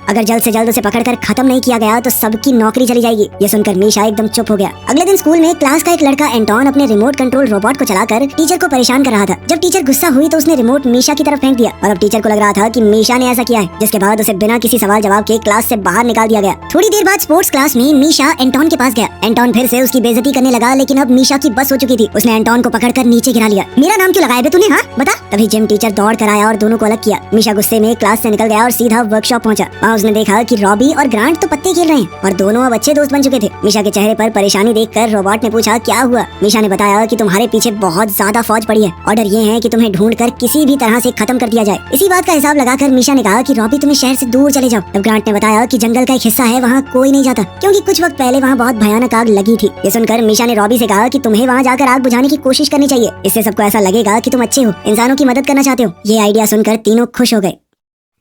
अगर जल्द से जल्द उसे पकड़कर खत्म नहीं किया गया तो सबकी नौकरी चली जाएगी। ये सुनकर मीशा एकदम चुप हो गया। अगले दिन स्कूल में क्लास का एक लड़का एंटोन अपने रिमोट कंट्रोल रोबोट को चलाकर टीचर को परेशान कर रहा था। जब टीचर गुस्सा हुई तो उसने रिमोट मीशा की तरफ फेंक दिया और अब टीचर को लग रहा था कि मीशा ने ऐसा किया है, जिसके बाद उसे बिना किसी सवाल जवाब के क्लास से बाहर निकाल दिया गया। थोड़ी देर बाद स्पोर्ट्स क्लास में मीशा एंटोन के पास गया। एंटोन फिर से उसकी बेइज्जती करने लगा, लेकिन अब मीशा की बस हो चुकी थी। उसने एंटोन को पकड़कर नीचे गिरा लिया। मेरा नाम क्यों लगाया बे तूने, हाँ बता। तभी जिम टीचर दौड़ कर आया और दोनों को अलग किया। मीशा गुस्से में क्लास से निकल गया और सीधा वर्कशॉप पहुंचा। वहाँ उसने देखा कि रॉबी और ग्रांट तो पत्ते खेल रहे हैं और दोनों अब अच्छे दोस्त बन चुके थे। मीशा के चेहरे पर परेशानी देखकर रोबोट ने पूछा क्या हुआ। मीशा ने बताया कि तुम्हारे पीछे बहुत ज्यादा फौज पड़ी है। ऑर्डर ये है कि तुम्हें ढूंढकर किसी भी तरह से खत्म कर दिया जाए। इसी बात का हिसाब लगाकर मीशा ने कहा कि रॉबी तुम्हें शहर से दूर चले जाओ। तब ग्रांट ने बताया कि जंगल का एक हिस्सा है, वहाँ कोई नहीं जाता क्योंकि कुछ वक्त पहले वहाँ बहुत भयानक आग लगी थी। ये सुनकर मीशा ने रॉबी से कहा कि तुम्हें वहाँ जाकर आग बुझाने की कोशिश करनी चाहिए। इससे सबको ऐसा लगेगा कि तुम अच्छे हो, इंसानों की मदद करना चाहते हो। ये आइडिया सुनकर तीनों खुश हो गए।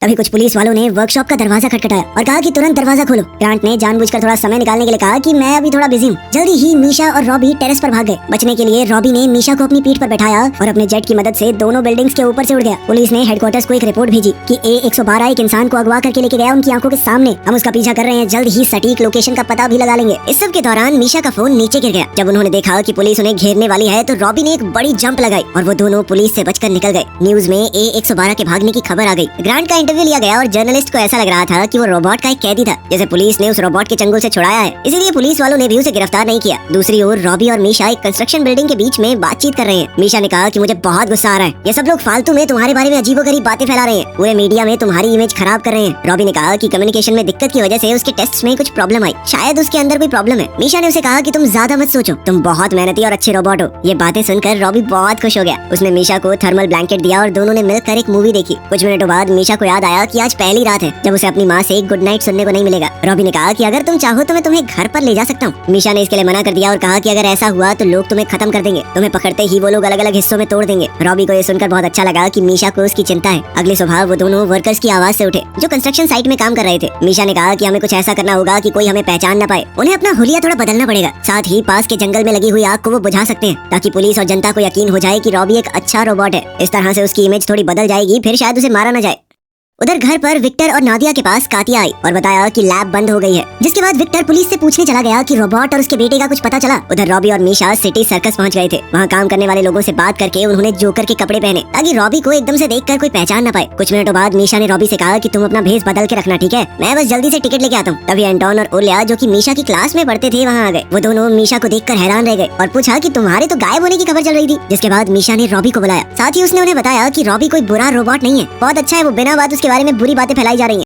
तभी कुछ पुलिस वालों ने वर्कशॉप का दरवाजा खटखटाया और कहा कि तुरंत दरवाजा खोलो। ग्रांट ने जानबूझकर थोड़ा समय निकालने के लिए कहा कि मैं अभी थोड़ा बिजी हूँ। जल्दी ही मीशा और रॉबी टेरेस पर भाग गए। बचने के लिए रॉबी ने मीशा को अपनी पीठ पर बैठाया और अपने जेट की मदद से दोनों बिल्डिंग्स के ऊपर से उड़ गया। पुलिस ने हेडक्वार्टर्स को एक रिपोर्ट भेजी कि A112 एक इंसान को अगवा करके लेके गया उनकी आंखों के सामने। हम उसका पीछा कर रहे हैं, जल्द ही सटीक लोकेशन का पता भी लगा लेंगे। इस सब के दौरान मीशा का फोन नीचे गिर गया। जब उन्होंने देखा कि पुलिस उन्हें घेरने वाली है तो रॉबी ने एक बड़ी जंप लगाई और वो दोनों पुलिस से बचकर निकल गए। न्यूज में A112 के भागने की खबर आ गई। ग्रांट का इंटरव्यू लिया गया और जर्नलिस्ट को ऐसा लग रहा था कि वो रोबोट का एक कैदी था, जैसे पुलिस ने उस रोबोट के चंगुल से छुड़ाया है। इसीलिए पुलिस वालों ने भी उसे गिरफ्तार नहीं किया। दूसरी ओर रॉबी और मीशा एक कंस्ट्रक्शन बिल्डिंग के बीच में बातचीत कर रहे हैं। मीशा ने कहा कि मुझे बहुत गुस्सा आ रहा है, ये सब लोग फालतू में तुम्हारे बारे में अजीबोगरीब बातें फैला रहे हैं, पूरे मीडिया में तुम्हारी इमेज खराब कर रहे हैं। रॉबी ने कहा कि कम्युनिकेशन में दिक्कत की वजह से उसके टेस्ट में कुछ प्रॉब्लम आई, शायद उसके अंदर कोई प्रॉब्लम है। मीशा ने उसे कहा कि तुम ज्यादा मत सोचो, तुम बहुत मेहनती और अच्छे रोबोट हो। ये बातें सुनकर रॉबी बहुत खुश हो गया। उसने मीशा को थर्मल ब्लैंकेट दिया और दोनों ने मिलकर एक मूवी देखी। कुछ मिनटों बाद मीशा को याद आया कि आज पहली रात है जब उसे अपनी माँ से गुड नाइट सुनने को नहीं मिलेगा। रॉबी ने कहा कि अगर तुम चाहो तो मैं तुम्हें घर पर ले जा सकता हूँ। मीशा ने इसके लिए मना कर दिया और कहा कि अगर ऐसा हुआ तो लोग तुम्हें खत्म कर देंगे, तुम्हें पकड़ते ही वो लोग अलग अलग हिस्सों में तोड़ देंगे। रॉबी को ये सुनकर बहुत अच्छा लगा कि मीशा को उसकी चिंता है। अगली सुबह वो दोनों वर्कर्स की आवाज से उठे जो कंस्ट्रक्शन साइट में काम कर रहे थे। मीशा ने कहा कि हमें कुछ ऐसा करना होगा कि कोई हमें पहचान न पाए। उन्हें अपना हुलिया थोड़ा बदलना पड़ेगा, साथ ही पास के जंगल में लगी हुई आग को वो बुझा सकते हैं ताकि पुलिस और जनता को यकीन हो जाए कि रॉबी एक अच्छा रोबोट है। इस तरह से उसकी इमेज थोड़ी बदल जाएगी, फिर शायद उसे मारा न जाए। उधर घर पर विक्टर और नादिया के पास कातिया आई और बताया कि लैब बंद हो गई है, जिसके बाद विक्टर पुलिस से पूछने चला गया कि रोबोट और उसके बेटे का कुछ पता चला। उधर रॉबी और मीशा सिटी सर्कस पहुंच गए थे। वहां काम करने वाले लोगों से बात करके उन्होंने जोकर के कपड़े पहने ताकि रॉबी को एकदम से देखकर कोई पहचान न पाए। कुछ मिनटों बाद मीशा ने रॉबी से कहा कि तुम अपना भेष बदल के रखना, ठीक है? मैं बस जल्दी से टिकट लेके आता हूँ। तभी एंटोन और ओलिया जो कि मीशा की क्लास में पढ़ते थे वहाँ आ गए। वो दोनों मीशा को देखकर हैरान रह गए और पूछा कि तुम्हारे तो गायब होने की खबर चल रही थी। जिसके बाद मीशा ने रॉबी को बुलाया, साथ ही उसने उन्हें बताया कि रॉबी कोई बुरा रोबोट नहीं है, बहुत अच्छा है। वो बिना बात उसके बारे में बुरी बातें फैलाई जा रही हैं।